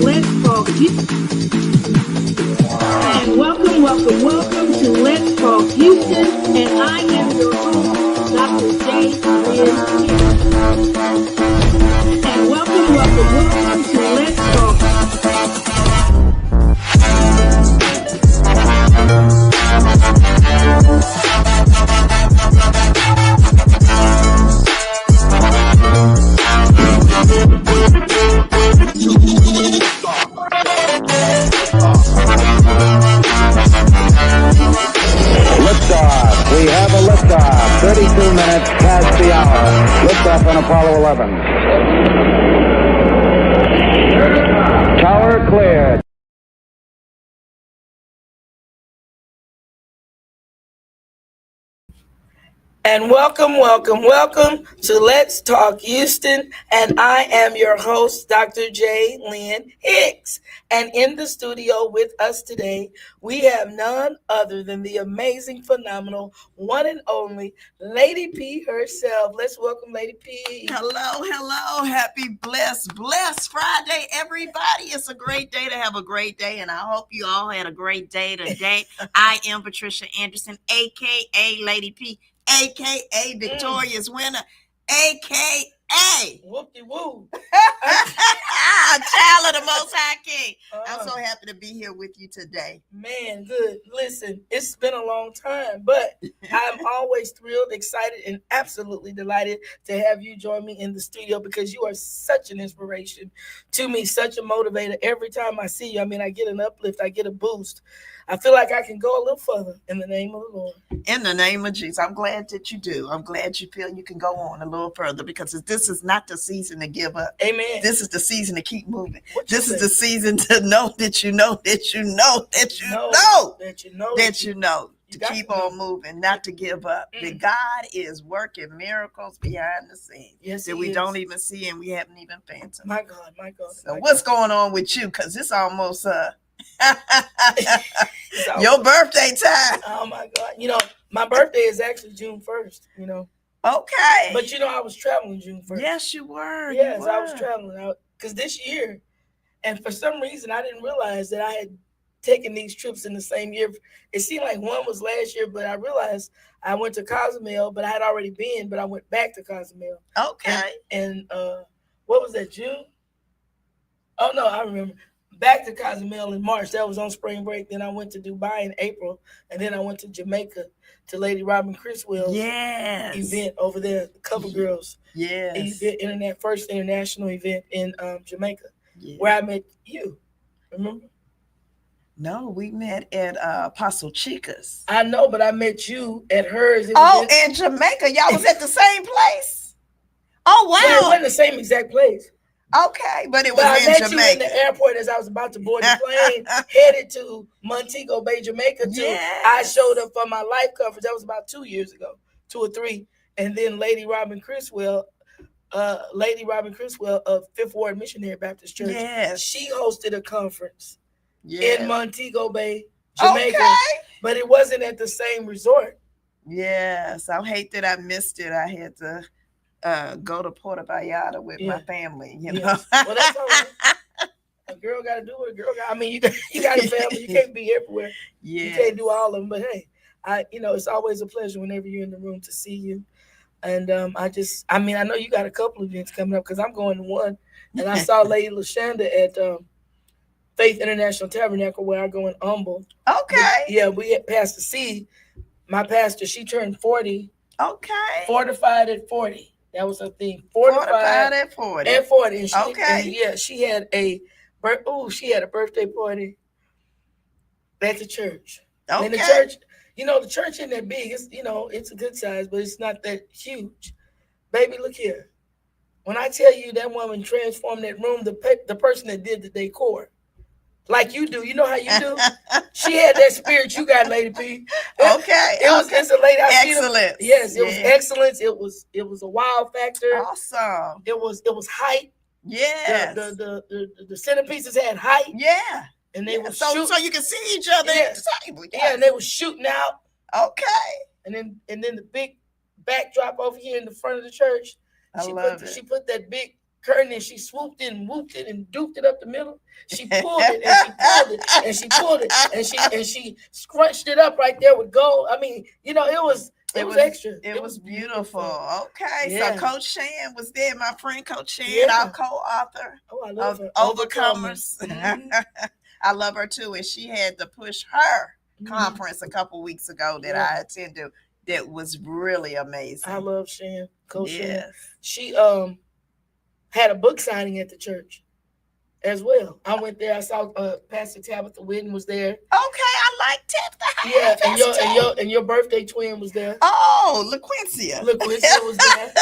Let's Talk Houston. And welcome to Let's Talk Houston. And I am your host, Dr. J. Lynn Hicks. And welcome to Let's Talk. Liftoff. We have a liftoff. 32 minutes past the hour. Liftoff on Apollo 11. Tower cleared. And welcome to Let's Talk Houston. And I am your host, Dr. J. Lynn Hicks. And in the studio with us today, we have none other than the amazing, phenomenal, one and only Lady P herself. Let's welcome Lady P. Hello. Happy, blessed Friday, everybody. It's a great day to have a great day, and I hope you all had a great day today. I am Patricia Anderson, a.k.a. Lady P, a.k.a. Victorious Winner, a.k.a. Whoop-de-woo. Child of the Most High King. I'm so happy to be here with you today. Man, good. Listen, it's been a long time, but I'm always thrilled, excited, and absolutely delighted to have you join me in the studio because you are such an inspiration to me, such a motivator. Every time I see you, I get an uplift, I get a boost. I feel like I can go a little further in the name of the Lord. In the name of Jesus, I'm glad that you do. I'm glad you feel you can go on a little further because this is not the season to give up. Amen. This is the season to keep moving. This is the season to know that you know that you know that you know to keep on moving, not to give up. That God is working miracles behind the scenes that we don't even see and we haven't even phantomed. My God. So what's going on with you? Because it's almost your birthday time. Oh my God. My birthday is actually June 1st, Okay. But I was traveling June 1st. Yes, you were. Yes, I was traveling out because this year, and for some reason I didn't realize that I had taken these trips in the same year. It seemed like one was last year, but I realized I went to Cozumel, but I had already been, but I went back to Cozumel. Okay. And what was that, June? Oh no, I remember. Back to Cozumel in March. That was on spring break. Then I went to Dubai in April, and then I went to Jamaica to Lady Robin Criswell's event over there. The Cover Girls. Yes. First international event in Jamaica, where I met you. Remember? No, we met at Apostle Chica's. I know, but I met you at hers. In Jamaica. Y'all was at the same place? Oh, wow. Well, it wasn't the same exact place. Okay, but it was in Jamaica. I met you in the airport as I was about to board the plane, headed to Montego Bay, Jamaica. I showed up for my life coverage. That was about 2 years ago, 2 or 3. And then Lady Robin Criswell of Fifth Ward Missionary Baptist Church, she hosted a conference in Montego Bay, Jamaica. Okay. But it wasn't at the same resort. Yes, I hate that I missed it. I had to go to Puerto Vallarta with my family, Well, that's all right. A girl got to do what a girl got. You got a family. You can't be everywhere. You can't do all of them. But hey, it's always a pleasure whenever you're in the room to see you. And I know you got a couple of events coming up because I'm going to one. And I saw Lady LaShonda at Faith International Tabernacle where I go in Humble. Okay. We had Pastor C. My pastor, she turned 40. Okay. Fortified at 40. That was her thing. Fortified at 40. At 40. And she had a birthday party at the church. Okay. And the church, the church isn't that big. It's it's a good size, but it's not that huge. Baby, look here. When I tell you that woman transformed that room, the person that did the decor, like you do, you know how you do. She had that spirit you got, Lady P. Okay. It's a lady. Excellent. Yes, it was excellence. It was a wow factor. Awesome. It was height. Yes. The centerpieces had height. Yeah. And they were so you can see each other at the table. Yes. Yeah, and they were shooting out. Okay. And then the big backdrop over here in the front of the church. She put that big curtain and she swooped it and whooped it and duped it up the middle. She pulled it and she pulled it and she pulled it and she scrunched it up right there with gold. I mean, you know, it was extra. It was beautiful. Okay, Yeah. so Coach Shan was there. My friend Coach Shan, Yeah. our co-author I love of her. Overcomers. Mhm. I love her too, and she had to push her Mhm. conference a couple weeks ago that I attended. That was really amazing. I love Shan, Coach Shan. Yes. She had a book signing at the church as well. I went there. I saw Pastor Tabitha Whitten was there. Okay, I like Tabitha. Yeah, and your birthday twin was there. Oh, LaQuincia. LaQuincia was there.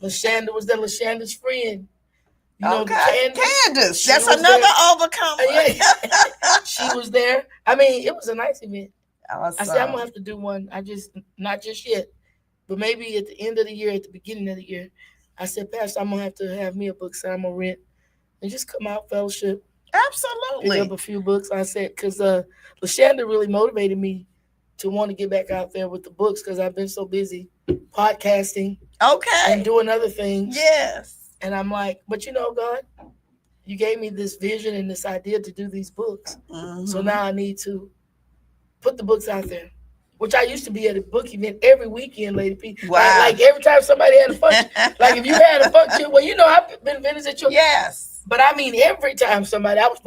LaShanda was there. LaShanda's friend. You know, Candace. She That's was another there. Overcomer. Yeah. She was there. I mean, it was a nice event. Awesome. I said I'm gonna have to do one. Not just yet, but maybe at the end of the year, at the beginning of the year. I said, Pastor, I'm gonna have to have me a book sign. I'm gonna rent and just come out fellowship. Absolutely. Pick up a few books. I said, because LaShanda really motivated me to want to get back out there with the books because I've been so busy podcasting and doing other things. Yes. And I'm like, but you know, God, you gave me this vision and this idea to do these books. Mm-hmm. So now I need to put the books out there, which I used to be at a book event every weekend, Lady P. Wow. Like every time somebody had a function, like if you had a function, well, you know, I've been visiting your. Yes. But I mean, every time somebody, I was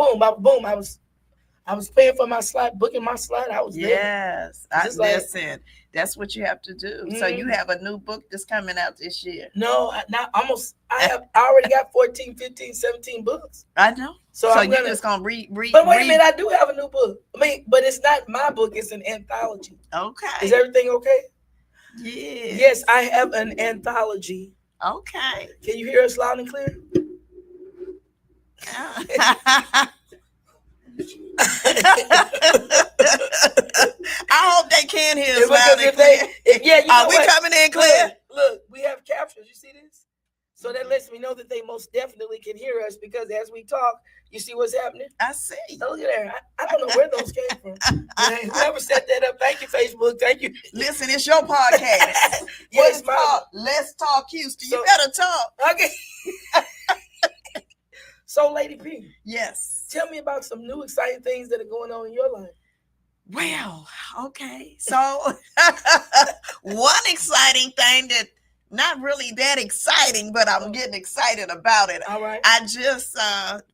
paying for my slot, booking my slot. I was there. Yes. Listen, that's what you have to do. Mm-hmm. So you have a new book that's coming out this year. No, I already got 14, 15, 17 books. I know. So you're just going to read. But wait a minute, I do have a new book. I mean, but it's not my book. It's an anthology. Okay. Is everything okay? Yes. Yes, I have an anthology. Okay. Can you hear us loud and clear? I hope they can hear us loud and clear. Are we coming in clear? Look, we have captions. You see this? So that lets me know that they most definitely can hear us because as we talk, you see what's happening? I see. Look at there. I don't know where those came from. Whoever set that up, thank you, Facebook. Thank you. Listen, it's your podcast. Yes, Let's Talk Houston. You better talk. Okay. So, Lady P. Yes. Tell me about some new exciting things that are going on in your life. Well, okay. So one exciting thing that not really that exciting, but I'm getting excited about it. All right. I just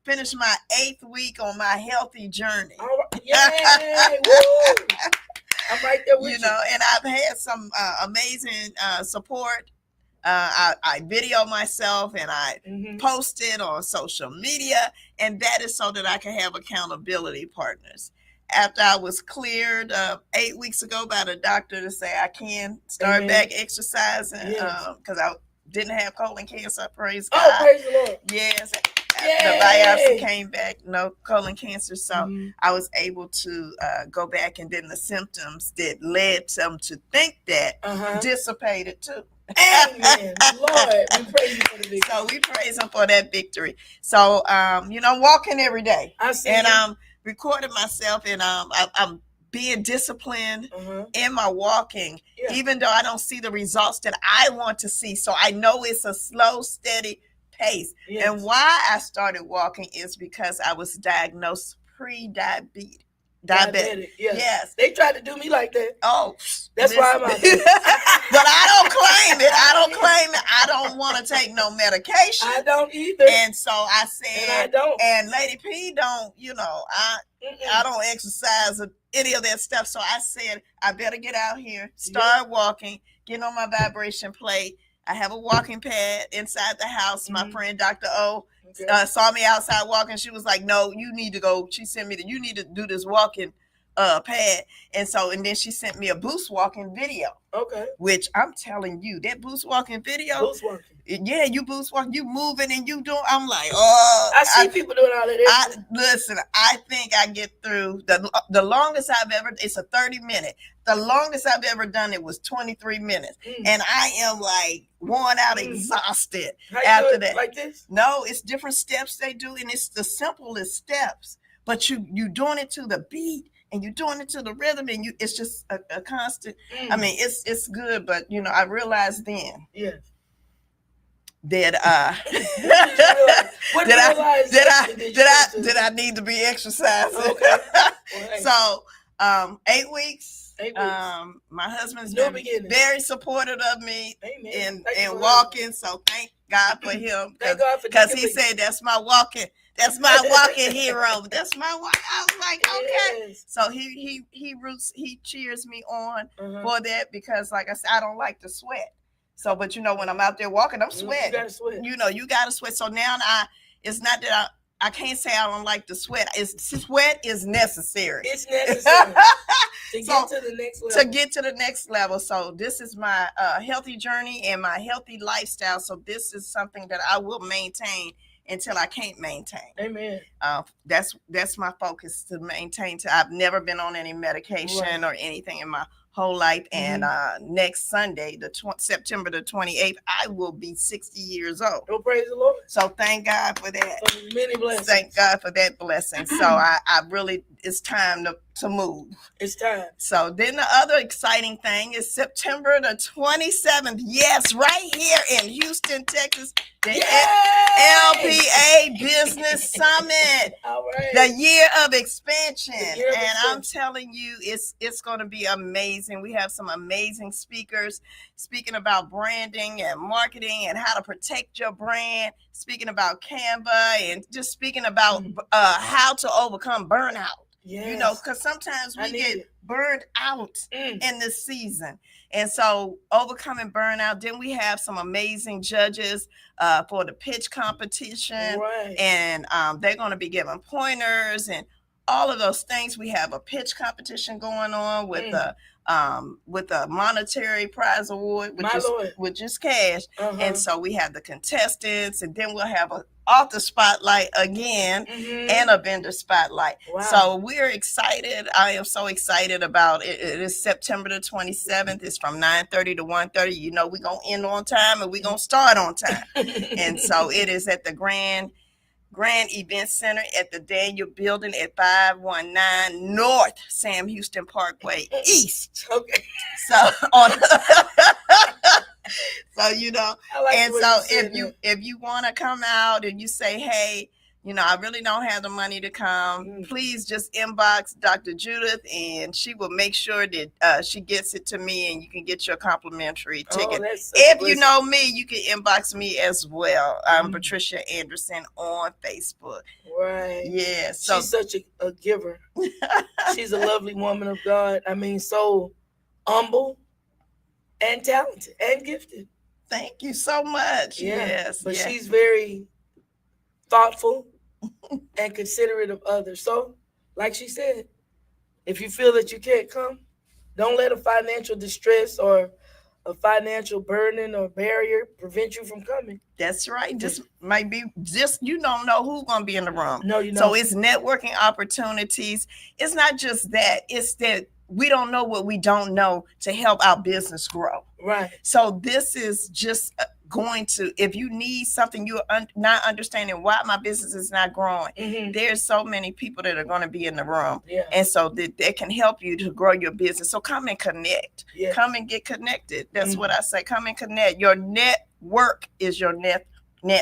finished my 8th week on my healthy journey. All right. Yay! Woo! I'm right there with you. You know, and I've had some amazing support. I video myself and I post it on social media, and that is so that I can have accountability partners. After I was cleared 8 weeks ago by the doctor to say I can start back exercising because I didn't have colon cancer, praise God. Oh, praise the Lord. Yes. The biopsy came back, no colon cancer. So I was able to go back, and then the symptoms that led them to think that dissipated too. Amen. Lord, we praise you for the victory. So we praise him for that victory. So, you know, walking every day. I see. And I'm recording myself, and I'm being disciplined in my walking, even though I don't see the results that I want to see. So I know it's a slow, steady pace. Yes. And why I started walking is because I was diagnosed pre-diabetic. Diabetic. Yes. They tried to do me like that. Oh, that's why I'm out there. But I don't claim it. I don't want to take no medication. I don't either. And so I said, and I don't. And Lady P don't, you know, I don't exercise or any of that stuff. So I said, I better get out here, start walking, get on my vibration plate. I have a walking pad inside the house. My friend, Dr. O, saw me outside walking. She was like, no, you need to go. She sent me you need to do this walking pad. And then she sent me a boost walking video. Okay. Which I'm telling you, that boost walking video. Boost walking. Yeah, you boost walking, you moving and you doing. I'm like, oh. I see people doing all of that. Listen, I think I get through the longest I've ever, it's a 30-minute. The longest I've ever done it was 23 minutes. And I am like worn out, exhausted after that. Like this? No, it's different steps they do, and it's the simplest steps. But you doing it to the beat, and you're doing it to the rhythm, and it's just a constant. I mean, it's good, but you know, I realized then. Yes. did I need to be exercising? Okay. So 8 weeks. 8 weeks. My husband's been very supportive of me in walking. So thank God for him. Because he said that's my walking hero. That's my walk. I was like, okay. Yes. So he cheers me on for that, because like I said, I don't like to sweat. So, but when I'm out there walking, I'm sweating. You gotta sweat. You gotta sweat. So now it's not that I can't say I don't like to sweat. Sweat is necessary. It's necessary to get to the next level. To get to the next level. So this is my healthy journey and my healthy lifestyle. So this is something that I will maintain until I can't maintain. Amen. That's my focus, to maintain. I've never been on any medication or anything in my whole life, and next Sunday, September the 28th, I will be 60 years old. Oh, praise the Lord! So thank God for that. So many blessings. Thank God for that blessing. So I really, it's time to move. It's time. So then the other exciting thing is September the 27th. Yes, right here in Houston, Texas, the LPA Business Summit. All right. The year of expansion. I'm telling you, it's going to be amazing. We have some amazing speakers speaking about branding and marketing and how to protect your brand, speaking about Canva, and just speaking about how to overcome burnout. Yes. Because sometimes we get burned out in this season. And so overcoming burnout. Then we have some amazing judges for the pitch competition. Right. And they're going to be giving pointers and all of those things. We have a pitch competition going on with a monetary prize award, which is cash. And so we have the contestants, and then we'll have an author spotlight again and a vendor spotlight. Wow. So we're excited. I am so excited about it. It is September the 27th. It's from 9:30 to 1:30. We're going to end on time and we're going to start on time. And so it is at the Grand Event Center at the Daniel Building at 519 North Sam Houston Parkway East. Okay. So on if you want to come out and you say, hey, I really don't have the money to come, please just inbox Dr. Judith, and she will make sure that she gets it to me, and you can get your complimentary ticket. If you know me, you can inbox me as well. I'm Patricia Anderson on Facebook. Right. Yeah. So she's such a giver. She's a lovely woman of God. I mean, so humble and talented and gifted. Thank you so much. Yeah. Yes. But she's very thoughtful and considerate of others. So, like she said, if you feel that you can't come, don't let a financial distress or a financial burden or barrier prevent you from coming. That's right. Just might be you don't know who's going to be in the room. No, you know. So it's networking opportunities. It's not just that. It's that we don't know what we don't know to help our business grow. Right. So this is just going to, if you need something, you're not understanding why my business is not growing. There's so many people that are going to be in the room. Yeah. And so that they can help you to grow your business. So come and connect. Yes. Come and get connected. That's what I say. Come and connect. Your network is your net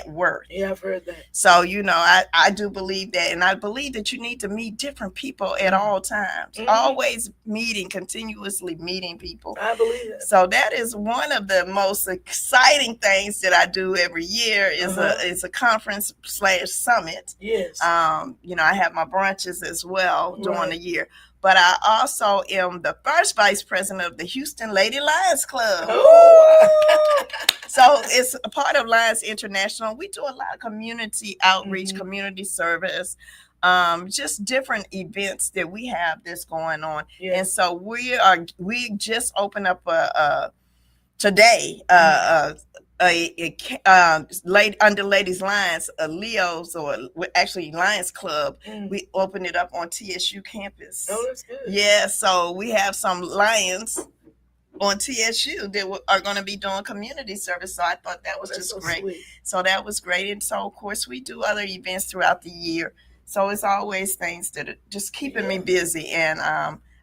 worth. Yeah, I've heard that. So, I do believe that. And I believe that you need to meet different people at all times. Always continuously meeting people. I believe that. So that is one of the most exciting things that I do every year is a conference /summit. Yes. I have my brunches as well during the year. But I also am the first vice president of the Houston Lady Lions Club. Oh. So it's a part of Lions International. We do a lot of community outreach, community service, just different events that we have that's going on. Yes. And so we just opened up today under Ladies Lions, Leo's, or actually Lions Club. We opened it up on TSU campus. Oh, that's good. Yeah, so we have some Lions on TSU that are going to be doing community service. So I thought that was just great. Sweet. So that was great. And so, of course, we do other events throughout the year. So it's always things that are just keeping me busy. And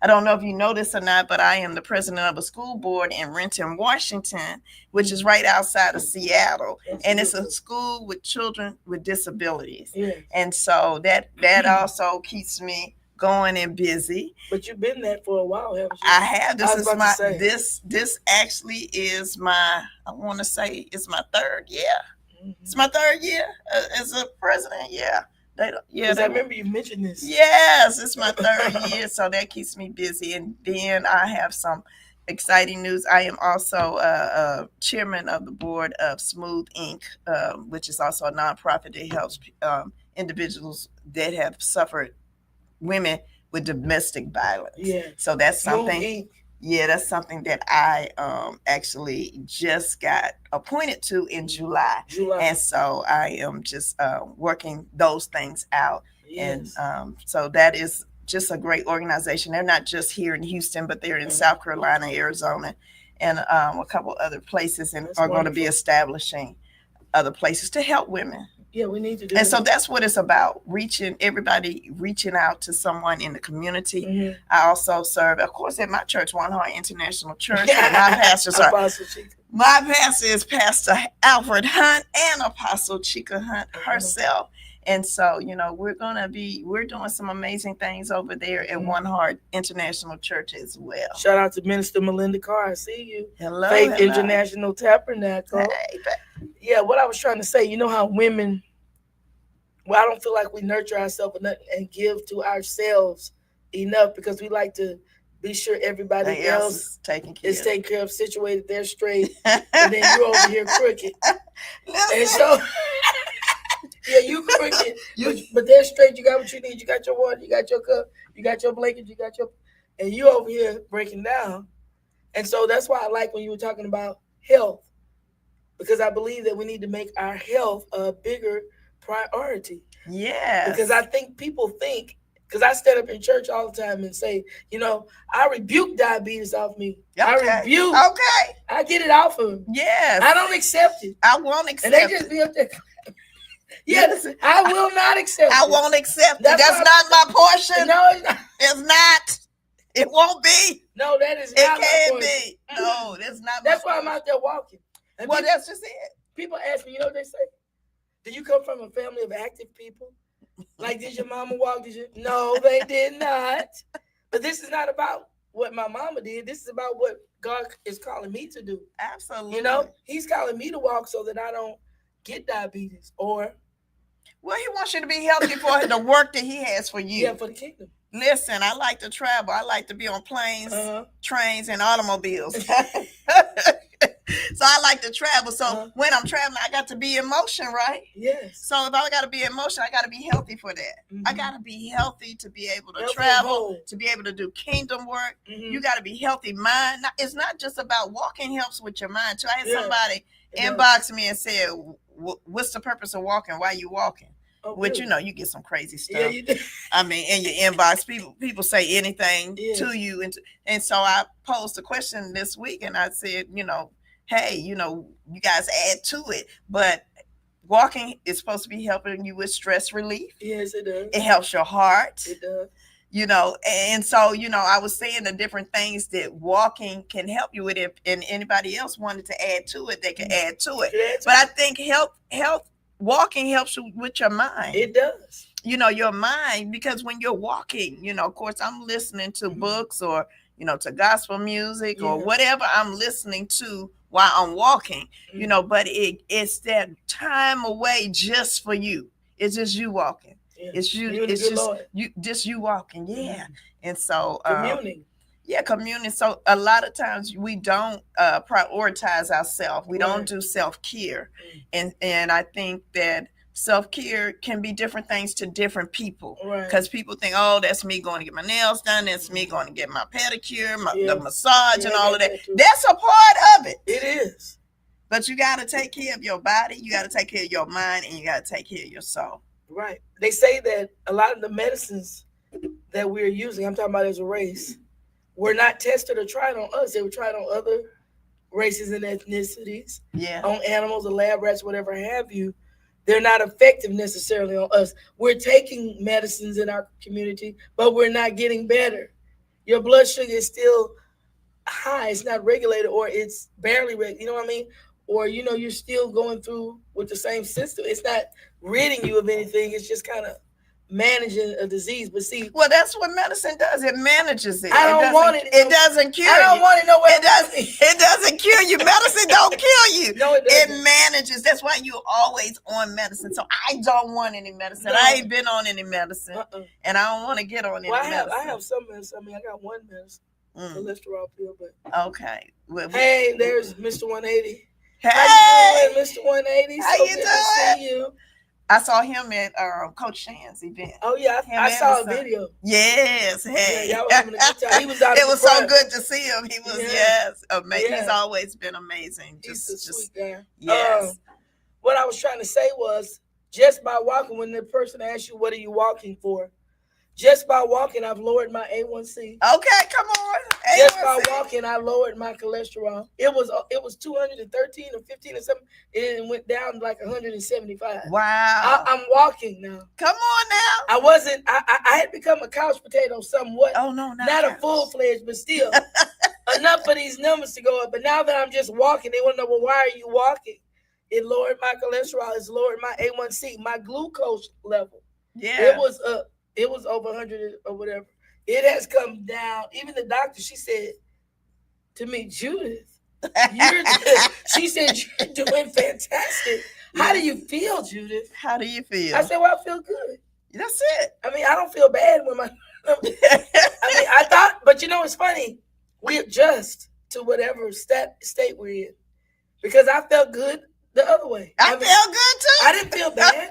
I don't know if you know this or not, but I am the president of a school board in Renton, Washington, which is right outside of Seattle. And it's a school with children with disabilities. Yeah. And so that also keeps me going and busy. But you've been there for a while, haven't you? I have. This actually is my, I want to say it's my third year. Mm-hmm. It's my third year as a president. Yeah. I remember you mentioned this. Yes, it's my third year, so that keeps me busy. And then I have some exciting news. I am also chairman of the board of Smooth Inc., which is also a nonprofit that helps individuals that have suffered, women with domestic violence. Yeah. So that's something. Smooth Inc. Yeah, that's something that I actually just got appointed to in July. And so I am just working those things out. Yes. And so that is just a great organization. They're not just here in Houston, but they're in South Carolina, Arizona, and a couple other places, and are going to be establishing other places to help women. Yeah, we need to do and so that's what it's about, reaching out to someone in the community. Mm-hmm. I also serve, of course, at my church, One Heart International Church. My pastor is Pastor Alfred Hunt and Apostle Chika Hunt herself. And so, we're doing some amazing things over there at One Heart International Church as well. Shout out to Minister Melinda Carr. I see you. Hello. Faith International Tabernacle. Hey, yeah, what I was trying to say, how women, I don't feel like we nurture ourselves enough and give to ourselves enough, because we like to be sure everybody else is taken care of, situated, they're straight, and then you're over here crooked. And so... yeah, you crooked, but they're straight. You got what you need. You got your water. You got your cup. You got your blanket. And you over here breaking down. And so that's why I like when you were talking about health, because I believe that we need to make our health a bigger priority. Yeah. Because I think people think, because I stand up in church all the time and say, I rebuke diabetes off me. Okay. I rebuke. Okay. I get it off of them. Yes. I don't accept it. I won't accept it. And they just be up there. Yes, I will not accept it. I won't accept it. That's not my portion. No, it's not. It's not. It won't be. No, that is not my portion. It can't be. No, that's not my That's why I'm out there walking. And that's just it. People ask me, you know what they say? Do you come from a family of active people? Like, did your mama walk? No, they did not. But this is not about what my mama did. This is about what God is calling me to do. Absolutely. He's calling me to walk so that I don't get diabetes or... Well, he wants you to be healthy for the work that he has for you. Yeah, for the kingdom. Listen, I like to travel. I like to be on planes, trains, and automobiles. So I like to travel. So when I'm traveling, I got to be in motion, right? Yes. So if I got to be in motion, I got to be healthy for that. Mm-hmm. I got to be healthy to be able to travel, to be able to do kingdom work. Mm-hmm. You got to be healthy mind. It's not just about walking helps with your mind. So I had somebody inbox me and said, what's the purpose of walking? Why are you walking? Oh, which, you get some crazy stuff. Yeah, you do. I mean, in your inbox, people say anything to you. And so I posed a question this week and I said, hey, you guys add to it. But walking is supposed to be helping you with stress relief. Yes, it does. It helps your heart. It does. And so, I was saying the different things that walking can help you with. And anybody else wanted to add to it, they can add to it. But I think walking helps you with your mind. It does. Your mind, because when you're walking, of course, I'm listening to books or, to gospel music or whatever I'm listening to while I'm walking, but it's that time away just for you. It's just you walking. Yeah. It's you. It's just you walking. Yeah. Mm-hmm. And so communing. Communing. So a lot of times we don't prioritize ourselves. We don't do self-care. And I think that self-care can be different things to different people. Because people think, oh, that's me going to get my nails done. That's me going to get my pedicure, the massage and all of that. That's a part of it. It is. But you got to take care of your body. You got to take care of your mind. And you got to take care of your soul. Right. They say that a lot of the medicines that we're using, I'm talking about as a race, were not tested or tried on us. They were tried on other races and ethnicities, on animals, the lab rats, whatever have you. They're not effective necessarily on us. We're taking medicines in our community, but we're not getting better. your blood sugar is still high. It's not regulated, or it's barely regulated. You know what I mean? Or you're still going through with the same system. It's not ridding you of anything. It's just kind of managing a disease. But see, well, that's what medicine does. It manages it. I don't want it. It doesn't cure you. I don't want it no way. It doesn't cure you. Medicine don't kill you. No, it doesn't. It manages. That's why you're always on medicine. So I don't want any medicine. No. I ain't been on any medicine, and I don't want to get on any medicine. I have some medicine. I mean, I got one medicine, cholesterol pill. But okay. Hey, there's Mr. 180. Hey, how you doing, Mr. 180? How you good doing? To see you. I saw him at Coach Shan's event. Oh yeah, I saw a video. Yes, hey. Yeah, y'all was having a good time. He was out. It was so good to see him. He was amazing. Yeah. He's always been amazing. He's a sweet guy. Yes. What I was trying to say was, just by walking, when the person asks you, "What are you walking for?" Just by walking, I've lowered my A1C. Okay, come on. A1C. Just by walking, I lowered my cholesterol. It was 213 or 15 or something. It went down like 175. Wow. I'm walking now. Come on now. I wasn't. I had become a couch potato somewhat. Oh no, not a full-fledged, but still enough for these numbers to go up. But now that I'm just walking, they want to know, well, why are you walking? It lowered my cholesterol. It's lowered my A1C, my glucose level. Yeah. It was up. It was over 100 or whatever. It has come down. Even the doctor, she said to me, Judith, she said, you're doing fantastic. How do you feel, Judith? How do you feel? I said, well, I feel good. That's it. I mean, I don't feel bad when I thought, but it's funny. We adjust to whatever state we're in. Because I felt good the other way. I felt good too. I didn't feel bad.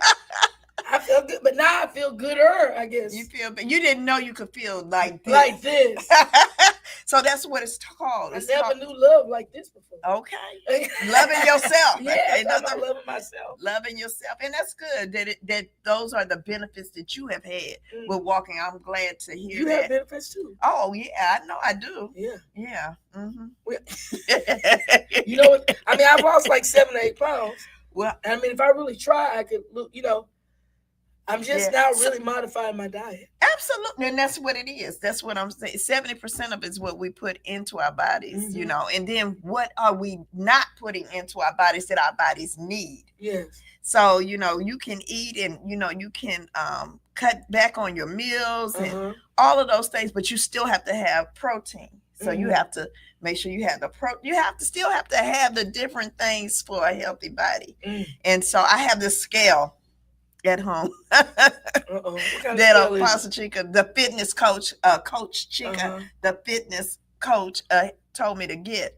I feel good, but now I feel gooder, I guess. You feel, but you didn't know you could feel like this. Like this. So that's what it's called. I never knew love like this before. Okay. Loving yourself. Yeah, I'm loving myself. Loving yourself. And that's good that those are the benefits that you have had with walking. I'm glad to hear you that. have benefits too. Oh, yeah, I know I do. Yeah. Yeah. Mm-hmm. You know what? I mean, I've lost like 7 or 8 pounds. Well, I mean, if I really try, I could, I'm just now really modifying my diet. Absolutely. And that's what it is. That's what I'm saying. 70% of it is what we put into our bodies, and then what are we not putting into our bodies that our bodies need? Yes. So, you can eat and, you can cut back on your meals and all of those things, but you still have to have protein. So you have to make sure you have still have to have the different things for a healthy body. And so I have this scale at home that Apostle Chica, the fitness coach, Coach Chica, the fitness coach told me to get.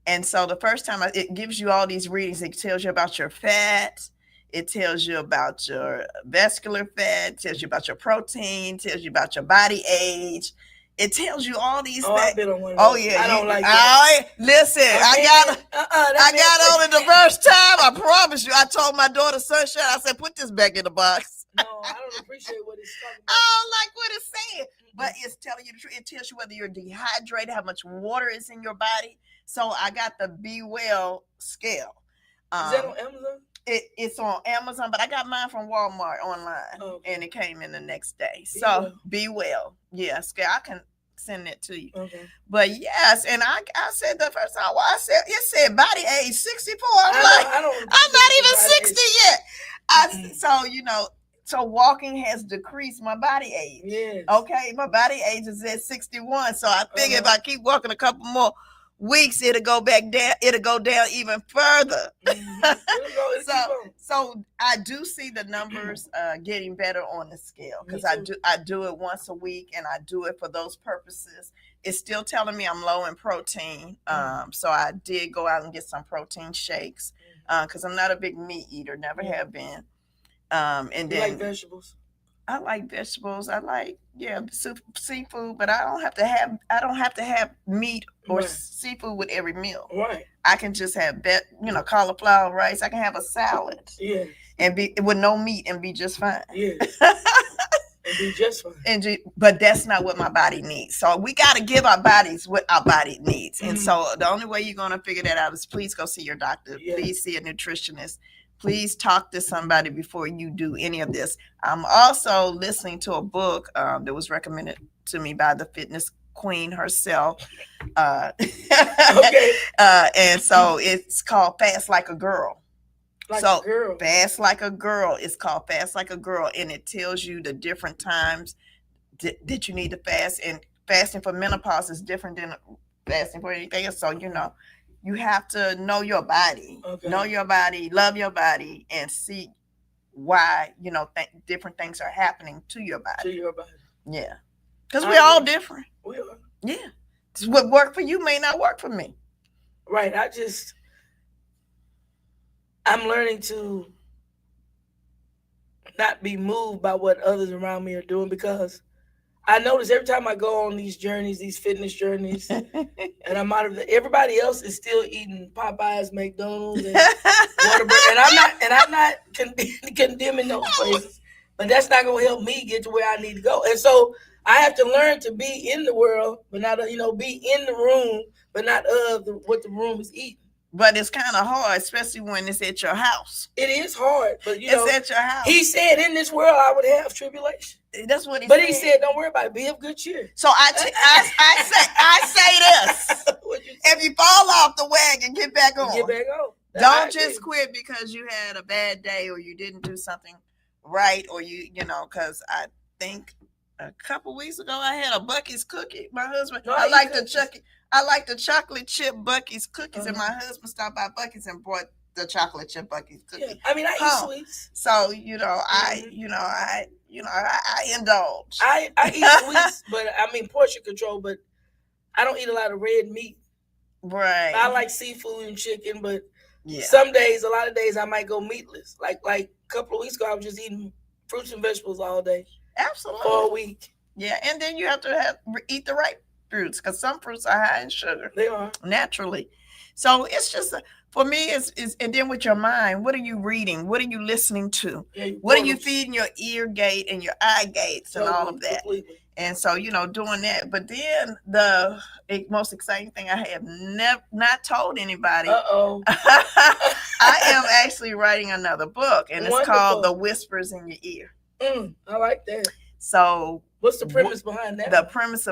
And so the first time it gives you all these readings. It tells you about your fat. It tells you about your vascular fat, tells you about your protein, tells you about your body age. It tells you all these things. I've been on one of those. I don't like that. All right, listen, I got on it the first time. I promise you. I told my daughter Sunshine, I said, put this back in the box. No, I don't appreciate what it's talking about. I don't like what it's saying. But it's telling you the truth. It tells you whether you're dehydrated, how much water is in your body. So I got the Be Well scale. Is that on Amazon? It's on Amazon, but I got mine from Walmart online, and it came in the next day. So Be Well, yes, I can send it to you. Okay. But yes, and I said the first time, it said body age 64. I'm not even 60 yet. So walking has decreased my body age. Yes. Okay, my body age is at 61. So I figure if I keep walking a couple more weeks, it'll go back down. It'll go down even further. So I do see the numbers getting better on the scale because I do it once a week, and I do it for those purposes. It's still telling me I'm low in protein, so I did go out and get some protein shakes because I'm not a big meat eater, never have been. And then like vegetables. I like vegetables. I like seafood, but I don't have to have meat or seafood with every meal. Right. I can just have cauliflower rice. I can have a salad. Yeah. And be with no meat and be just fine. Yeah. And be just fine. But that's not what my body needs. So we got to give our bodies what our body needs. And so the only way you're going to figure that out is please go see your doctor. Yeah. Please see a nutritionist. Please talk to somebody before you do any of this. I'm also listening to a book that was recommended to me by the fitness queen herself. Okay. And so it's called Fast Like a Girl. Like so a girl. Fast Like a Girl is called Fast Like a Girl, and it tells you the different times that you need to fast. And fasting for menopause is different than fasting for anything else. So you have to know your body, know your body, love your body, and see why different things are happening to your body. To your body. Yeah, because we're all different. We are. Yeah, what worked for you may not work for me. Right. I'm learning to not be moved by what others around me are doing, because I notice every time I go on these journeys, these fitness journeys, and I'm out of everybody else is still eating Popeyes, McDonald's, and Whataburger, and I'm not condemning those places, but that's not gonna help me get to where I need to go. And so I have to learn to be in the world, but not be in the room, but not of what the room is eating. But it's kind of hard, especially when it's at your house. It is hard, but it's at your house. He said, "In this world, I would have tribulation." That's what he said. But he said, "Don't worry about it. Be of good cheer." So I say this: if you fall off the wagon, get back on. Get back on. Don't just quit because you had a bad day or you didn't do something right, or because I think a couple weeks ago I had a Buc-ee's cookie. My husband, I like the chocolate chip Buc-ee's cookies, and my husband stopped by Buc-ee's and bought the chocolate chip Buc-ee's cookies. Yeah. I mean, I eat sweets. So I indulge. I eat sweets, but I mean portion control. But I don't eat a lot of red meat. Right. I like seafood and chicken, but some days, a lot of days, I might go meatless. Like a couple of weeks ago, I was just eating fruits and vegetables all day. Absolutely. For a week. Yeah, and then you have to eat the right fruits, because some fruits are high in sugar. They are. Naturally. So it's just for me, it's and then with your mind, what are you reading? What are you listening to? What are you feeding your ear gate and your eye gates and all of that? Completely. And so, doing that. But then the most exciting thing I have not told anybody. I am actually writing another book, and it's called The Whispers in Your Ear. I like that. So what's the premise behind that? The premise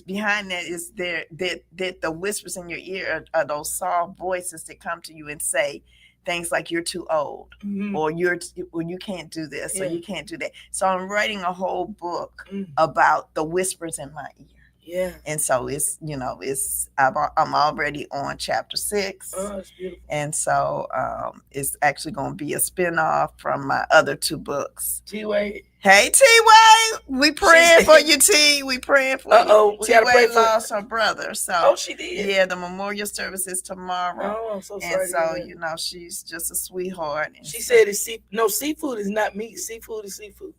behind that is that the whispers in your ear are those soft voices that come to you and say things like you're too old, or you can't do this, or you can't do that. So I'm writing a whole book about the whispers in my ear. Yeah. And so it's I'm already on chapter 6. Oh, it's beautiful. And so it's actually going to be a spinoff from my other 2 books. T-Way. Hey, T-Way, we praying for you, T. We praying for you. T-Way lost her brother. So she did. Yeah, the memorial service is tomorrow. Oh, I'm so sorry. And so she's just a sweetheart. And she said seafood is not meat. Seafood is seafood.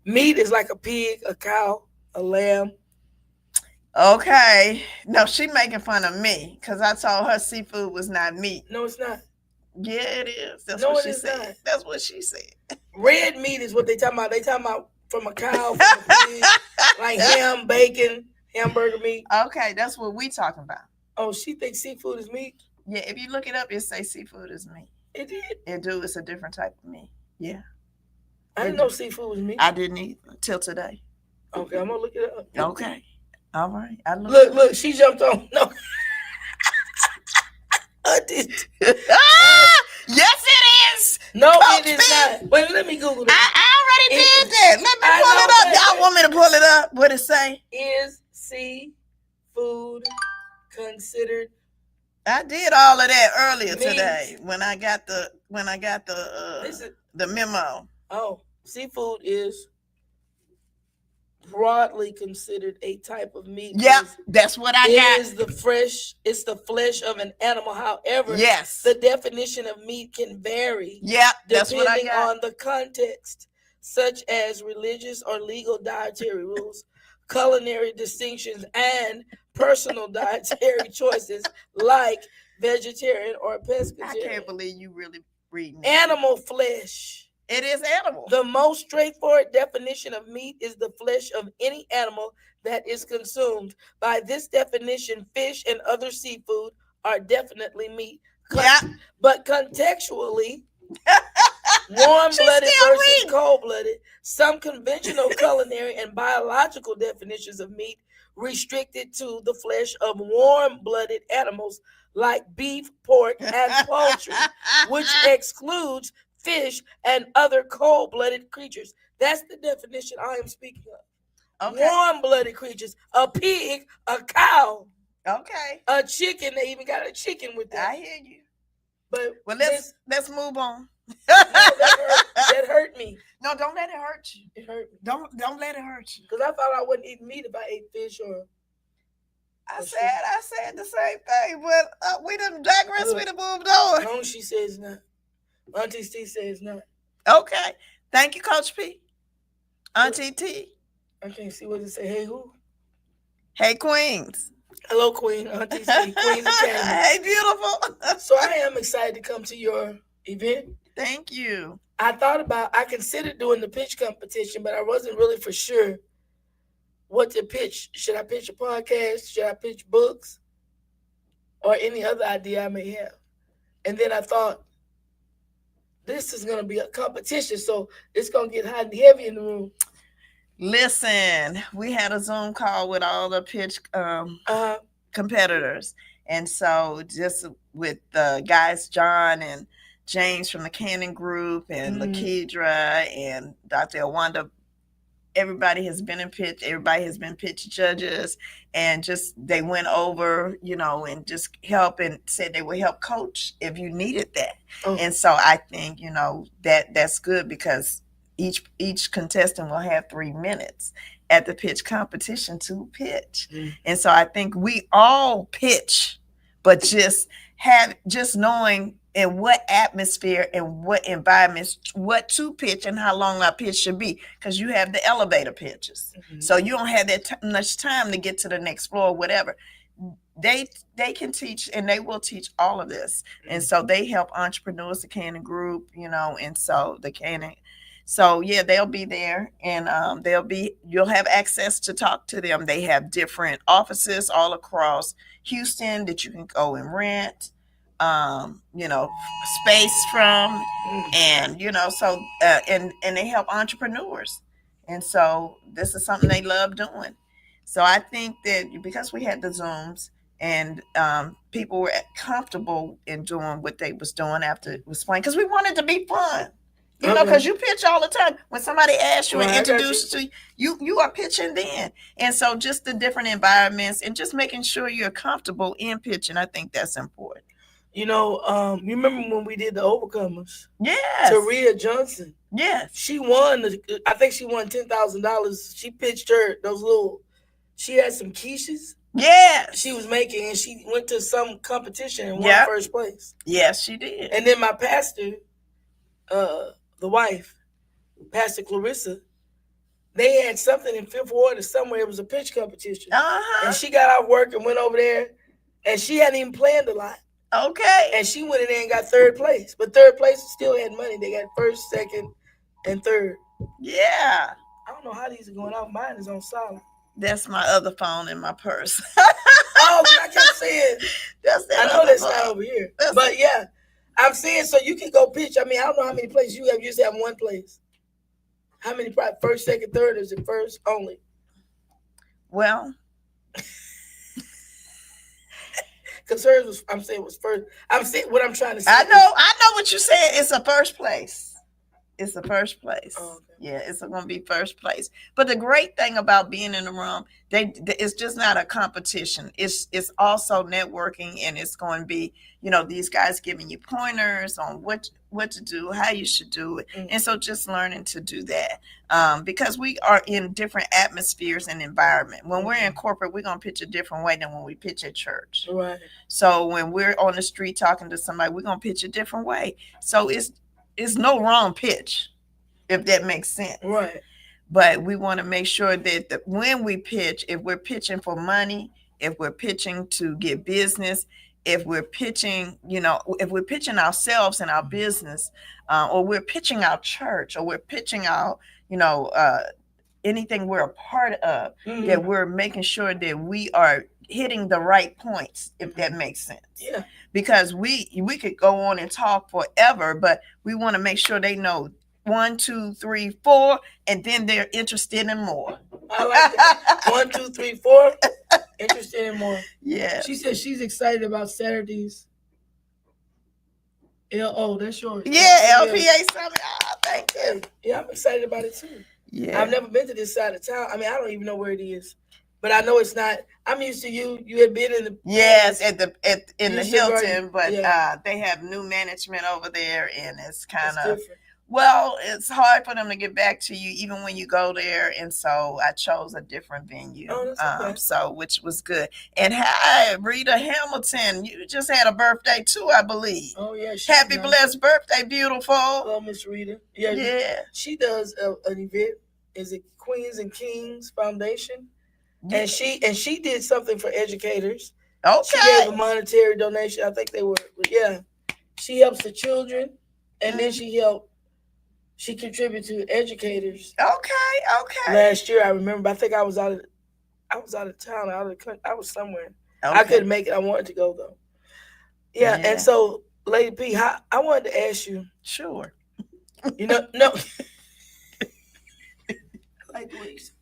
Meat is like a pig, a cow, a lamb. Okay. No, she making fun of me because I told her seafood was not meat. No, it's not. Yeah, it is. That's what she said. Not. That's what she said. Red meat is what they talking about. They talking about from a cow, from a pig, like ham, bacon, hamburger meat. Okay, that's what we talking about. Oh, she thinks seafood is meat? Yeah, if you look it up, it say seafood is meat. It did? It do. It's a different type of meat. Yeah. I didn't know seafood was meat. I didn't either till today. Okay, I'm going to look it up. Okay. All right. Look, she jumped on. No. I did. Yes, it is. No, Coach, it is not. Wait, let me Google that. I already did that. Let me pull it up. Y'all want me to pull it up? What it say? Is seafood considered? I did all of that earlier today when I got the memo. Oh, seafood is broadly considered a type of meat. Yeah, that's what I got. It's the flesh of an animal. However, yes, the definition of meat can vary. Yeah, that's what I got. Depending on the context, such as religious or legal dietary rules, culinary distinctions, and personal dietary choices like vegetarian or pescatarian. I can't believe you really reading that. Animal flesh. It is animal. The most straightforward definition of meat is the flesh of any animal that is consumed. By this definition, fish and other seafood are definitely meat. Yeah. But contextually, Warm-blooded versus cold-blooded. Some conventional culinary and biological definitions of meat restricted to the flesh of warm-blooded animals like beef, pork, and poultry, which excludes fish and other cold-blooded creatures. That's the definition I am speaking of. Okay. Warm-blooded creatures. A pig, a cow. Okay. A chicken. They even got a chicken with that. I hear you. But well, let's move on. No, that hurt me. No, don't let it hurt you. It hurt me. Don't let it hurt you. Because I thought I wouldn't eat meat if I ate fish or. I said the same thing, but we done digress. We done moved on. No, she says not. Auntie T says not. Okay. Thank you, Coach P. Auntie T. I can't see what it say. Hey, who? Hey, Queens. Hello, Queen. Auntie T. Queen Academy. Hey, beautiful. So I am excited to come to your event. Thank you. I considered doing the pitch competition, but I wasn't really for sure what to pitch. Should I pitch a podcast? Should I pitch books? Or any other idea I may have? And then I thought, this is going to be a competition, so it's going to get hot and heavy in the room. Listen, we had a Zoom call with all the pitch competitors. And so just with the guys, John and James from the Cannon Group and Lakedra and Dr. Elwanda, everybody has been in pitch. Everybody has been pitch judges, and just they went over, and just help and said they would help coach if you needed that. Oh. And so I think, that's good because each contestant will have 3 minutes at the pitch competition to pitch. And so I think we all pitch, but just knowing in what atmosphere and what environments, what to pitch and how long our pitch should be, because you have the elevator pitches. So you don't have that much time to get to the next floor or whatever. They can teach, and they will teach all of this. And so they help entrepreneurs, the Cannon Group, and so the Cannon. So yeah, they'll be there, and you'll have access to talk to them. They have different offices all across Houston that you can go and rent, space from, and so and they help entrepreneurs, and so this is something they love doing. So I think that because we had the Zooms and people were comfortable in doing what they was doing after it was fun, because we wanted to be fun. Because you pitch all the time. When somebody asks you and introduces to you are pitching then. And so just the different environments and just making sure you're comfortable in pitching, I think that's important. You remember when we did the Overcomers? Yes. Taria Johnson. Yes. She won. I think she won $10,000. She pitched she had some quiches. Yes. She was making, and she went to some competition and won first place. Yes, she did. And then my pastor, the wife, Pastor Clarissa, they had something in Fifth Ward or somewhere. It was a pitch competition. And she got off work and went over there, and she hadn't even planned a lot. Okay. And she went in there and got third place. But third place still had money. They got first, second, and third. Yeah. I don't know how these are going off. Mine is on silent. That's my other phone in my purse. Oh, I kept saying. I know that's not over here. But yeah. I'm saying, so you can go pitch. I mean, I don't know how many places you have. You just have one place. How many? First, second, third? Is it first only? Well, because hers was. I'm saying was first. I'm saying what I'm trying to say. I know what you said. It's a first place. It's the first place. Oh, okay. Yeah, it's going to be first place. But the great thing about being in the room, it's just not a competition. It's also networking, and it's going to be, these guys giving you pointers on what to do, how you should do it. And so just learning to do that because we are in different atmospheres and environment. When we're in corporate, we're going to pitch a different way than when we pitch at church. Right. So when we're on the street talking to somebody, we're going to pitch a different way. So it's no wrong pitch, if that makes sense. Right. But we want to make sure that when we pitch, if we're pitching for money, if we're pitching to get business, if we're pitching, if we're pitching ourselves and our business, or we're pitching our church, or we're pitching our, anything we're a part of, that we're making sure that we are hitting the right points, if that makes sense. Yeah. Because we could go on and talk forever, but we want to make sure they know 1, 2, 3, 4, and then they're interested in more. I like that. 1, 2, 3, 4. Interested in more. Yeah. She said she's excited about Saturdays. Oh, that's yours. Yeah, LPA Summit. Oh, thank you. Yeah, I'm excited about it too. Yeah. I've never been to this side of town. I mean, I don't even know where it is, but I know it's not. I'm used to you. You had been in the in the Hilton, but they have new management over there, and it's kind of it's hard for them to get back to you even when you go there, and so I chose a different venue. So which was good. And hi, Rita Hamilton, you just had a birthday too, I believe. Oh yeah, happy blessed birthday, beautiful. Oh, Miss Rita. Yeah. She does an event. Is it Queens and Kings Foundation? Yeah. And she did something for educators. Okay. She gave a monetary donation. I think they were She helps the children, and then she contributed to educators. Okay. Last year, I remember. I think I was out of town, out of the country. I was somewhere. Okay. I couldn't make it. I wanted to go though. Yeah. And so, Lady P, I wanted to ask you. Sure. No. Like what you said.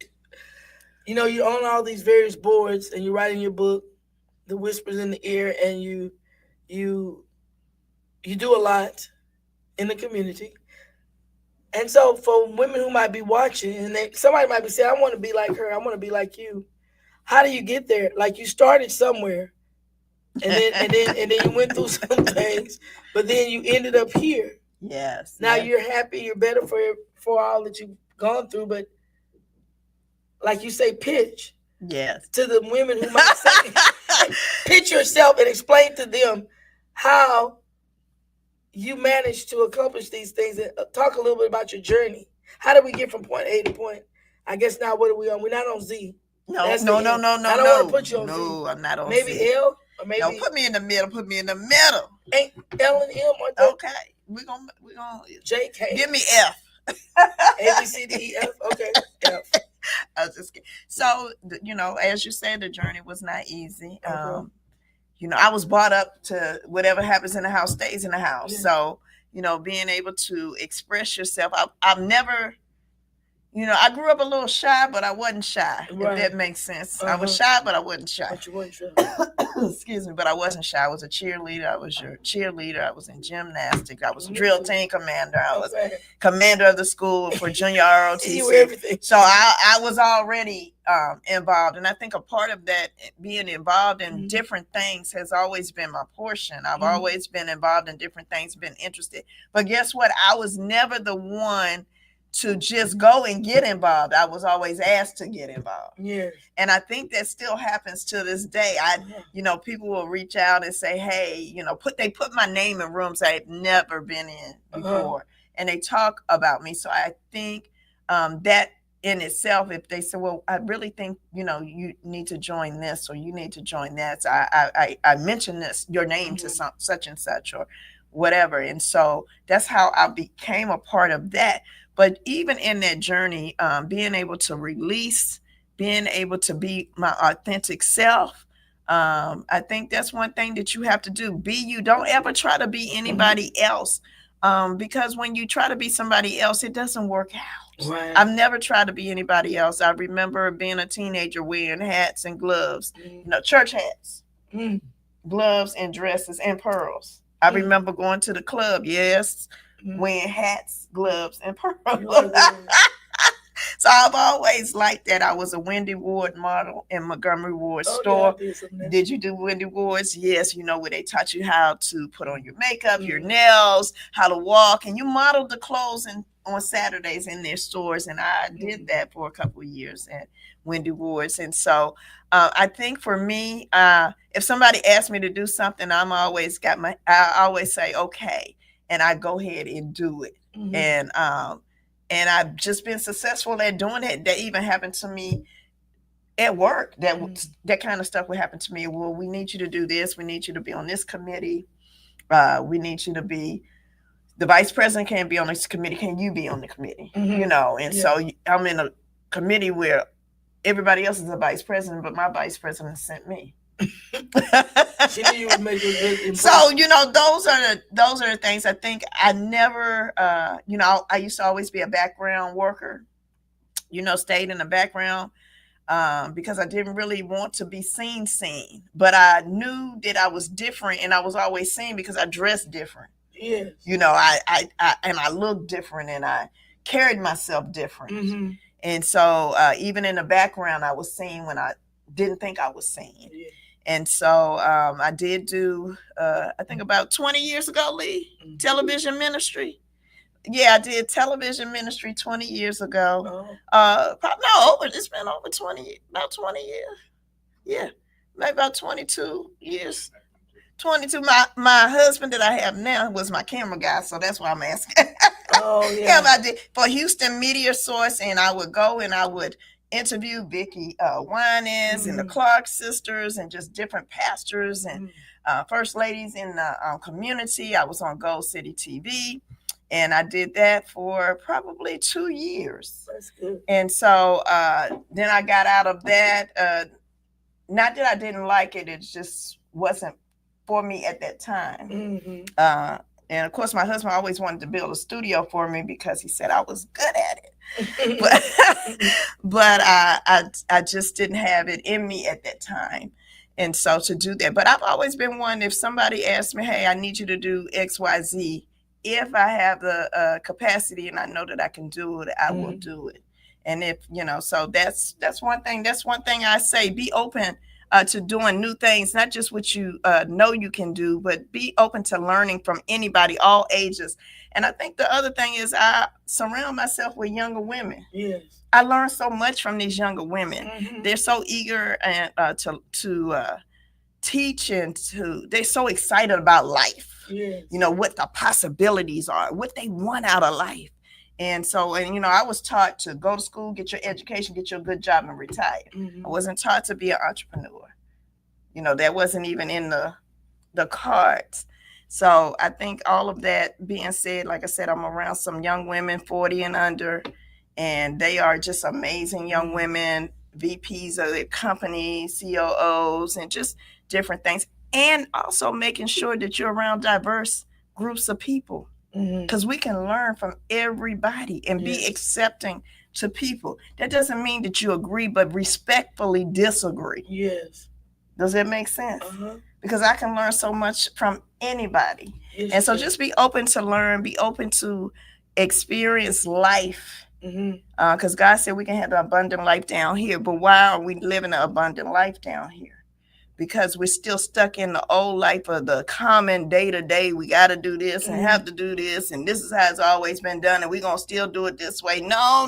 You're on all these various boards, and you're writing your book, The Whispers in the Ear, and you do a lot in the community. And so for women who might be watching, and somebody might be saying, I want to be like her, I want to be like you. How do you get there? Like, you started somewhere, and then you went through some things, but then you ended up here. Yes. Now you're happy, you're better for all that you've gone through, but like you say, pitch. Yes. To the women who might say, pitch yourself and explain to them how you managed to accomplish these things, and talk a little bit about your journey. How did we get from point A to point? I guess now what are we on? We're not on Z. No. I don't want to put you on Z. No, I'm not on maybe Z. L, or maybe. No, put me in the middle. Ain't L and M or the okay. We're gonna JK. Give me F. A B C D E F. Okay. F. I was just kidding. So as you said, the journey was not easy. I was brought up to whatever happens in the house stays in the house. Yeah. So, being able to express yourself, I've never, I grew up a little shy, but I wasn't shy, if that makes sense. I was shy, but I wasn't shy. But you weren't shy. Excuse me, but I wasn't shy. I was a cheerleader. I was your cheerleader. I was in gymnastics. I was a drill team commander. I was commander of the school for junior ROTC. You were everything. So I was already involved. And I think a part of that, being involved in different things, has always been my portion. I've always been involved in different things, been interested. But guess what? I was never the one to just go and get involved. I was always asked to get involved. Yeah. And I think that still happens to this day. People will reach out and say, hey, they put my name in rooms I've never been in before. And they talk about me. So I think that in itself, if they say, well, I really think, you need to join this, or you need to join that. So I mentioned your name to such and such or whatever. And so that's how I became a part of that. But even in that journey, being able to release, being able to be my authentic self, I think that's one thing that you have to do. Be you. Don't ever try to be anybody else, because when you try to be somebody else, it doesn't work out. Right. I've never tried to be anybody else. I remember being a teenager wearing hats and gloves, church hats, gloves and dresses and pearls. I remember going to the club, wearing hats, gloves, and pearls. So I've always liked that. I was a Wendy Ward model in Montgomery Ward store. Did you do Wendy Wards? Yes, where they taught you how to put on your makeup, your nails, how to walk, and you modeled the clothes on Saturdays in their stores. And I did that for a couple of years at Wendy Wards. And so I think for me, if somebody asked me to do something, I always say, okay. And I go ahead and do it. And I've just been successful at doing it. That even happened to me at work. That kind of stuff would happen to me. Well, we need you to do this. We need you to be on this committee. We need you to be, the vice president can't be on this committee. Can you be on the committee? And so I'm in a committee where everybody else is a vice president, but my vice president sent me. She knew you would make a good impression. So, those are the things. I think I never, I used to always be a background worker, stayed in the background because I didn't really want to be seen. But I knew that I was different, and I was always seen because I dressed different. Yes. I looked different, and I carried myself different. Mm-hmm. And so even in the background, I was seen when I didn't think I was seen. Yeah. And so I did do, I think about 20 years ago, Lee, television ministry. Yeah, I did television ministry 20 years ago. It's been over 20 years. Yeah, maybe about 22 years. 22. My husband that I have now was my camera guy, so that's why I'm asking. Oh, yeah. I did for Houston Media Source, and I would go and I would interview Vicki Winans and the Clark sisters and just different pastors and first ladies in the community. I was on Gold City TV, and I did that for probably 2 years. That's good. And so then I got out of that. Not that I didn't like it, it just wasn't for me at that time. Mm-hmm. And of course, my husband always wanted to build a studio for me because he said I was good at it. but I just didn't have it in me at that time. And so to do that, but I've always been one, if somebody asked me, hey, I need you to do XYZ, if I have the capacity and I know that I can do it, I will do it. And if, so that's one thing. That's one thing I say, be open to doing new things, not just what you know you can do, but be open to learning from anybody, all ages. And I think the other thing is I surround myself with younger women. Yes. I learn so much from these younger women. Mm-hmm. They're so eager and to teach, and they're so excited about life. Yes. What the possibilities are, what they want out of life. And so, I was taught to go to school, get your education, get your good job, and retire. Mm-hmm. I wasn't taught to be an entrepreneur. That wasn't even in the cards. So I think all of that being said, like I said, I'm around some young women, 40 and under, and they are just amazing young women, VPs of their company, COOs, and just different things. And also making sure that you're around diverse groups of people, because we can learn from everybody and be accepting to people. That doesn't mean that you agree, but respectfully disagree. Yes. Does that make sense? Uh-huh. Because I can learn so much from anybody. Yes, and so just be open to learn, be open to experience life. Because God said we can have an abundant life down here. But why are we living an abundant life down here? Because we're still stuck in the old life of the common day-to-day. We got to do this and have to do this. And this is how it's always been done. And we're going to still do it this way. No.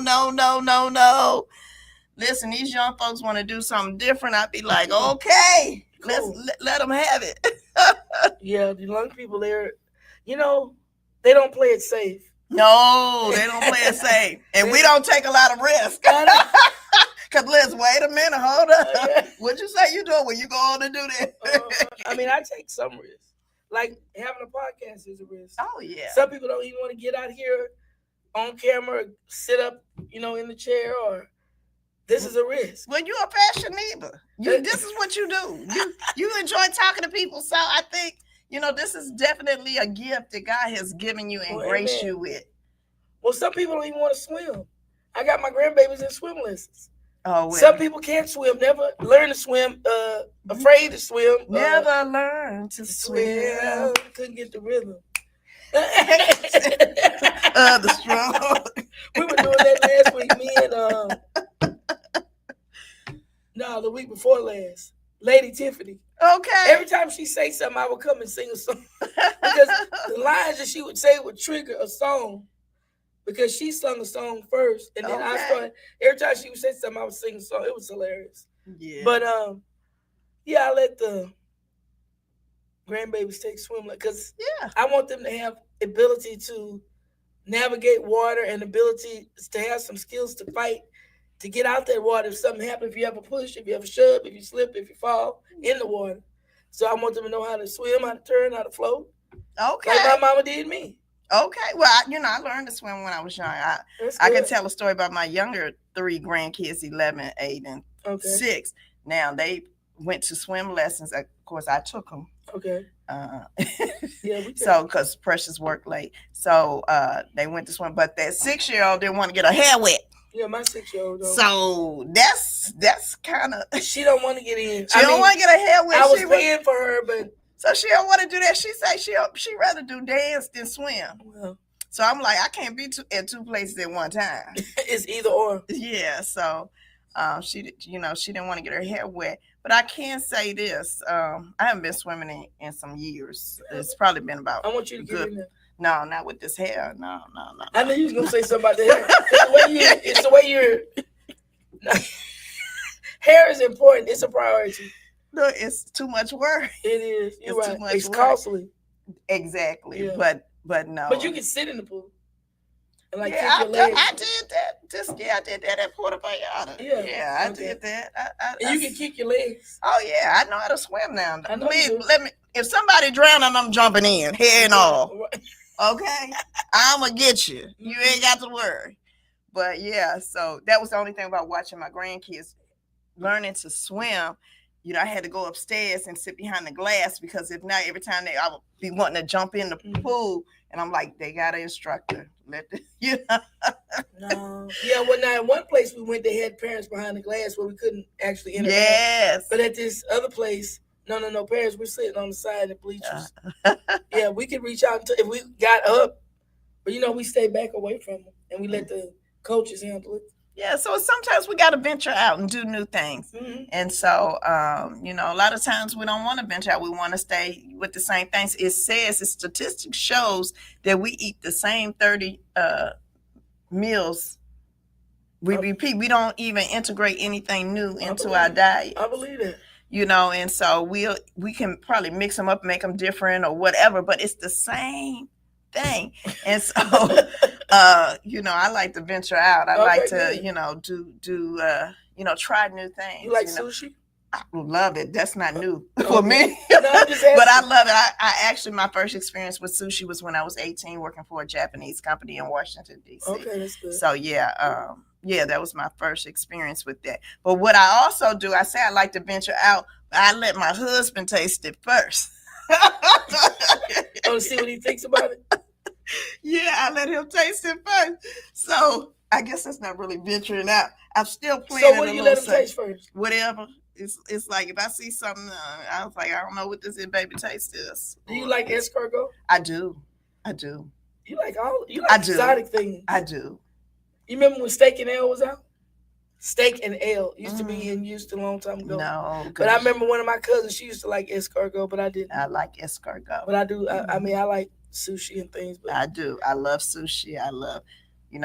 Listen, these young folks want to do something different. I'd be like, okay, cool. let them have it. Yeah, the young people there, they don't play it safe. No, they don't play it safe. And we don't take a lot of risk. Because Liz, wait a minute, hold up. What'd you say you doing when you go on to do that? I take some risks. Like having a podcast is a risk. Oh, yeah. Some people don't even want to get out here on camera, sit up, in the chair, or this is a risk. Well, you're a fashionista. This is what you do. You enjoy talking to people. So I think, this is definitely a gift that God has given you and graced you with. Well, some people don't even want to swim. I got my grandbabies in swim lessons. Oh, well. Some people can't swim, never learn to swim, afraid to swim. Never learn to swim. Couldn't get the rhythm. The strong. We were doing that last week, me and the week before last, Lady Tiffany. Okay. Every time she say something, I would come and sing a song because the lines that she would say would trigger a song. Because she sung a song first, and then I started. Every time she would say something, I would sing a song. It was hilarious. Yeah. But I let the grandbabies take swim because I want them to have ability to navigate water and ability to have some skills to fight, to get out that water if something happens, if you have a push, if you have a shove, if you slip, if you fall in the water. So I want them to know how to swim, how to turn, how to float. Okay. Like my mama did me. Okay. Well, I learned to swim when I was young. I can tell a story about my younger 3 grandkids, 11, 8, and 6. Now they went to swim lessons. Of course, I took them. Okay. Yeah. So, because Precious worked late, so they went to swim. But that 6-year-old didn't want to get her hair wet. Yeah, my 6-year-old. So that's kind of. She don't want to get in. She don't want to get her hair wet. I was paying for her, but so she don't want to do that. She say she rather do dance than swim. Well, so I'm like, I can't be at 2 places at one time. It's either or. Yeah. So she didn't want to get her hair wet. But I can say this: I haven't been swimming in some years. It's probably been about. I want you to get in there. No, not with this hair. No. I knew you was gonna say something about the hair. It's the way you're. Hair is important. It's a priority. No, it's too much work. It is. You're right. Too much it's work. Costly. Exactly. Yeah. But no. But you can sit in the pool. And I did that. I did that at Puerto Vallarta. Yeah, I did that. And you can kick your legs. Oh yeah, I know how to swim now. Please let me. If somebody drowning, I'm jumping in, hair and all. Okay, I'm gonna get you. You ain't got to worry. But yeah, so that was the only thing about watching my grandkids learning to swim. I had to go upstairs and sit behind the glass because if not, every time I would be wanting to jump in the pool, and I'm like, they got an instructor. No. Yeah, well, now in one place we went, they had parents behind the glass where we couldn't actually interact. Yes. But at this other place, no, parents were sitting on the side of the bleachers. Yeah, we could reach out if we got up, but we stayed back away from them and we let the coaches handle it. Yeah, so sometimes we got to venture out and do new things. Mm-hmm. And so, a lot of times we don't want to venture out. We want to stay with the same things. It says, the statistics shows that we eat the same 30 meals. We repeat, we don't even integrate anything new into our diet. I believe that. And so we can probably mix them up, make them different or whatever, but it's the same thing. And so I like to venture out. I like to do try new things. You like sushi? I love it. That's not new for me. No, I'm just asking. But I love it. I actually, my first experience with sushi was when I was 18 working for a Japanese company in Washington, D.C. Okay, that's good. So that was my first experience with that. But what I also do, I say I like to venture out, but I let my husband taste it first. To see what he thinks about it? Yeah, I let him taste it first. So I guess that's not really venturing out. I'm still playing. So what do you let him taste first? Whatever. It's like if I see something, I was like, I don't know what this baby taste is. Do you like escargot? I do. You like exotic things? I do. You remember when Steak and Ale was out? Steak and Ale used to be in Houston a long time ago. No, but I remember one of my cousins. She used to like escargot, but I didn't. I like escargot, but I do. I mean, I like sushi and things. But I do. I love sushi. I love.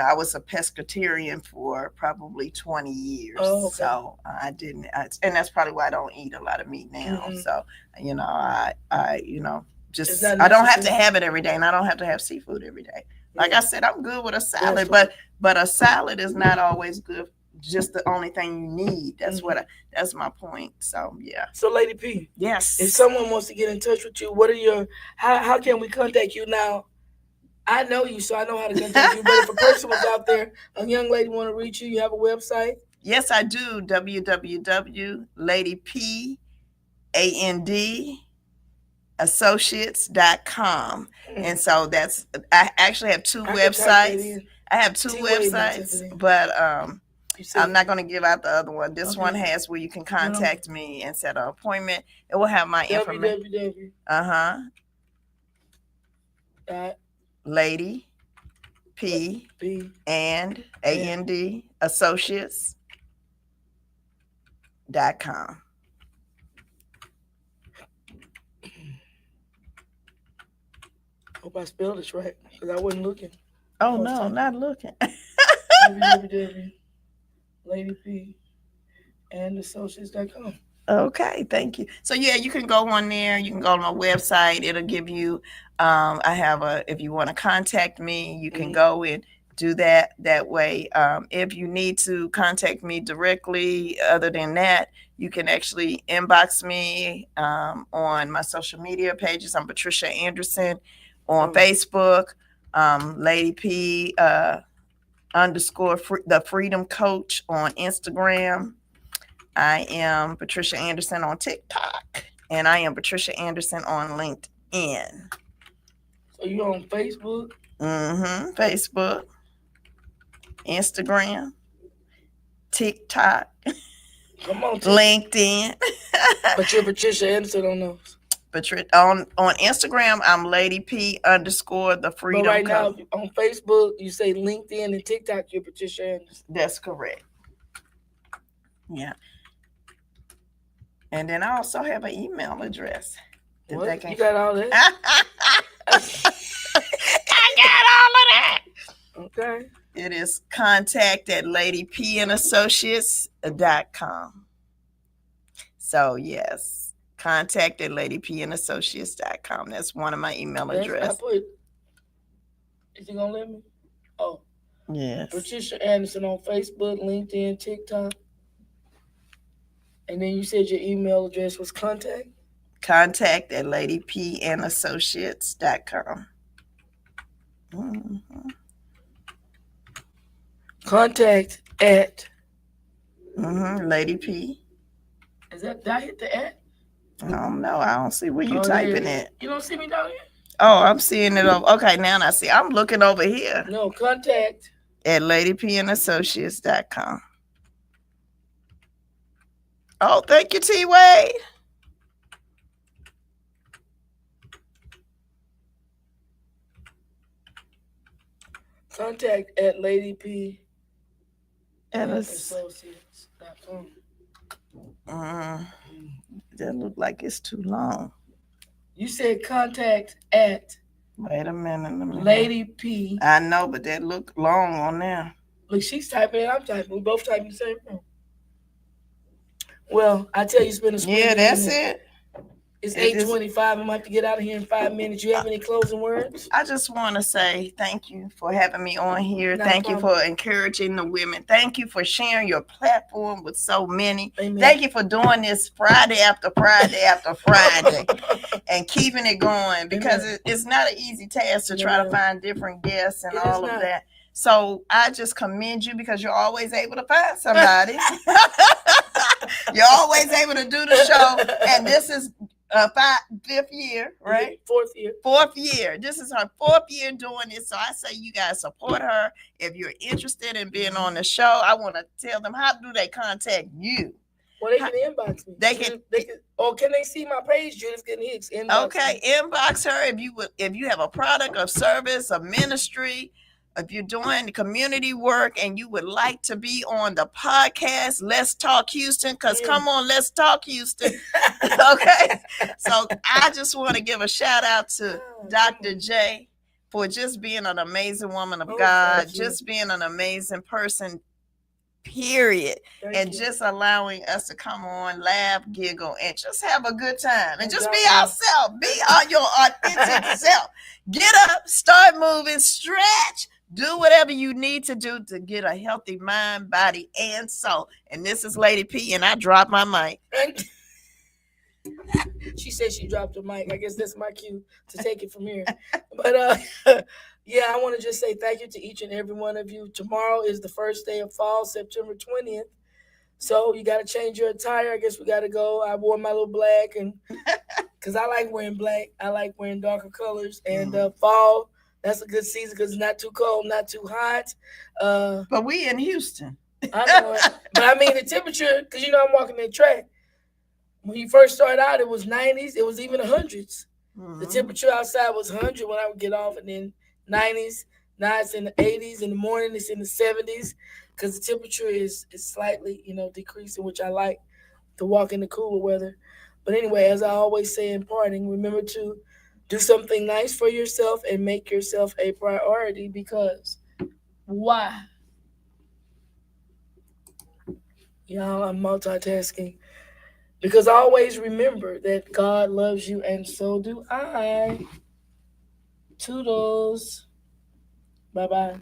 I was a pescatarian for probably 20 years. Oh, okay. So I didn't, and that's probably why I don't eat a lot of meat now. Mm-hmm. So I I don't have to have it every day, and I don't have to have seafood every day. Like I said, I'm good with a salad, but a salad is not always good. Just the only thing you need. That's that's my point. So yeah. So Lady P. Yes. If someone wants to get in touch with you, what are how can we contact you now? I know you, so I know how to contact you. But if a person was out there, a young lady want to reach you, you have a website? Yes, I do. www.ladypassociates.com. And so I actually have 2 websites. I have 2 websites, but I'm not going to give out the other one. This one has where you can contact me and set an appointment. It will have my information. Lady P and AND Associates.com. Hope I spelled this right because I wasn't looking. Oh no, not looking. Lady P and Associates.com. Okay, thank you. So yeah, you can go on there. You can go to my website. It'll give you. I have if you want to contact me, you can go and do that way. If you need to contact me directly, other than that, you can actually inbox me on my social media pages. I'm Patricia Anderson on Facebook. Lady P underscore the Freedom Coach on Instagram. I am Patricia Anderson on TikTok, and I am Patricia Anderson on LinkedIn. So you on Facebook? Facebook, Instagram, TikTok, come on, LinkedIn. But you're Patricia Anderson on those. On Instagram, I'm Lady P underscore the Freedom But right Coach. now, on Facebook, you say LinkedIn and TikTok, you're Patricia Anderson. That's correct. Yeah. And then I also have an email address. What? You got all that? I got all of that. Okay. It is contact@ladypandassociates.com. So yes, contact@ladypandassociates.com. That's one of my email addresses. Is you gonna let me? Oh. Yes. Patricia Anderson on Facebook, LinkedIn, TikTok. And then you said your email address was contact@ladypandassociates.com. Contact at Lady P. Is that, did I hit the at? I don't know. I don't see where you typing it. You don't see me down here? Oh, I'm seeing it over. Okay, now I see. I'm looking over here. No, contact @ladypandassociates.com. Oh, thank you, T. Wade. Contact @ladypandassociates.com. That look like it's too long. You said contact at. Wait a minute. Lady P. I know, but that look long on there. Look, she's typing it. I'm typing. We both typing the same thing. Well, I tell you, it's been a screen. Yeah, that's it. It's 8:25. I'm about to get out of here in 5 minutes. You have any closing words? I just want to say thank you for having me on here. Thank you for encouraging the women. Thank you for sharing your platform with so many. Amen. Thank you for doing this Friday after Friday after Friday and keeping it going, because it's not an easy task to try to find different guests and all of that. So I just commend you, because you're always able to find somebody. You're always able to do the show. And this is fifth year, right? Fourth year. This is her 4th year doing this. So I say you guys support her. If you're interested in being on the show, I want to tell them, how do they contact you? Well, they can inbox me. They can, or can they see my page, Judith Gooden Hicks? Okay, inbox her if you have a product or service, a ministry. If you're doing community work and you would like to be on the podcast, Let's Talk Houston, because come on, Let's Talk Houston. Okay. So I just want to give a shout out to Dr. J for just being an amazing woman of God, just being an amazing person, period. And just allowing us to come on, laugh, giggle, and just have a good time. And just be ourselves. Be your authentic self. Get up, start moving, stretch. Do whatever you need to do to get a healthy mind, body, and soul. And this is Lady P, and I dropped my mic. She said she dropped her mic. I guess that's my cue to take it from here. But yeah, I want to just say thank you to each and every one of you. Tomorrow is the first day of fall, September 20th. So you got to change your attire. I guess we got to go. I wore my little black, and because I like wearing black. I like wearing darker colors. And fall, that's a good season because it's not too cold, not too hot. But we in Houston. I know it. But I mean, the temperature, because I'm walking that track. When you first started out, it was 90s. It was even 100s. The temperature outside was 100 when I would get off, and then 90s. Now it's in the 80s. In the morning, it's in the 70s because the temperature is slightly, decreasing, which I like to walk in the cooler weather. But anyway, as I always say in parting, remember to do something nice for yourself and make yourself a priority, because why? Y'all, I'm multitasking. Because always remember that God loves you, and so do I. Toodles. Bye-bye.